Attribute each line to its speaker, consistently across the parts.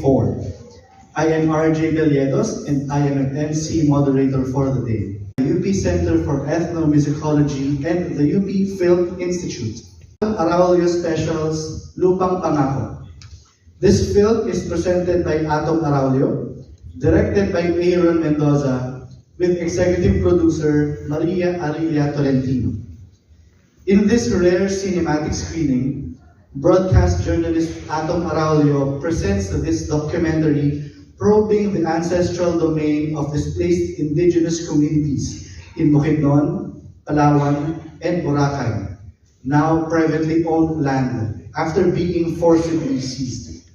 Speaker 1: 4. I am RJ Belledos and I am an MC moderator for the day. The UP Center for Ethnomusicology and the UP Film Institute. Araulio Specials, Lupang Pangako. This film is presented by Atom Araulio, directed by Aaron Mendoza, with executive producer Maria Arilia Tolentino. In this rare cinematic screening, broadcast journalist Atom Araulio presents this documentary probing the ancestral domain of displaced indigenous communities in Bukidnon, Palawan, and Boracay, now privately owned land, after being forcibly seized.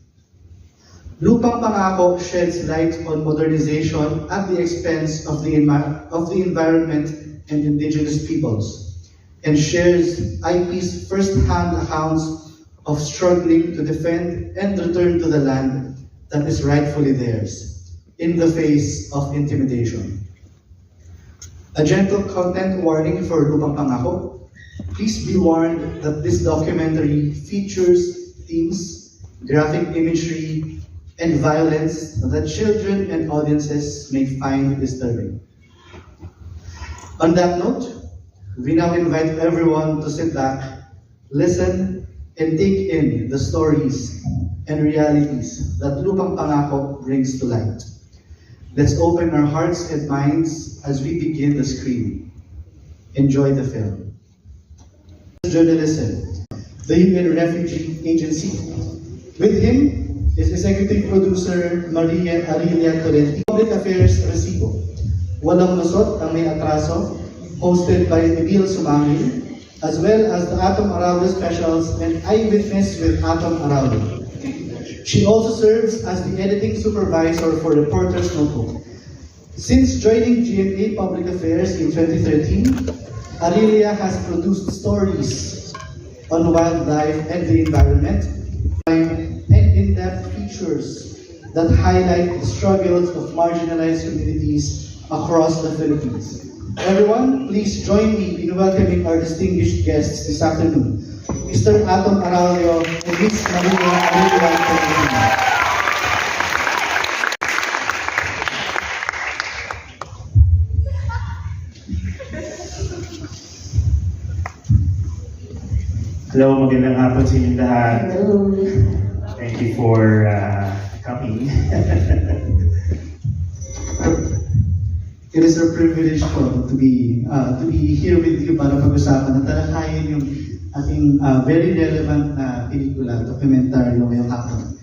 Speaker 1: Lupang Pangako sheds light on modernization at the expense of the environment and indigenous peoples, and shares IP's first-hand accounts of struggling to defend and return to the land that is rightfully theirs, in the face of intimidation. A gentle content warning for Lupang Pangako. Please be warned that this documentary features themes, graphic imagery, and violence that children and audiences may find disturbing. On that note, we now invite everyone to sit back, listen, and take in the stories and realities that Lupang Pangako brings to light. Let's open our hearts and minds as we begin the screening. Enjoy the film. Journalism, the UN Refugee Agency. With him is executive producer Maria Arilia Tolentino. Public Affairs Recibo, Walang Lusot ang May Atraso, hosted by Emil Sumangil, as well as the Atom Araulio Specials and Eyewitness with Atom Araulio. She also serves as the editing supervisor for Reporters Notebook. Since joining GMA Public Affairs in 2013, Arilia has produced stories on wildlife and the environment, and in-depth features that highlight the struggles of marginalized communities across the Philippines. Everyone, please join me in welcoming our distinguished guests this afternoon, Mr. Atom Araulio and Ms. Maria Arilia Tolentino.
Speaker 2: Hello, magandang hapon sa inyong lahat.
Speaker 3: Hello.
Speaker 2: Thank you for coming.
Speaker 1: It is a privilege po to be here with you para pag-usapan at talakayin yung ating very relevant na pelikula, dokumentaryo ngayong hapon.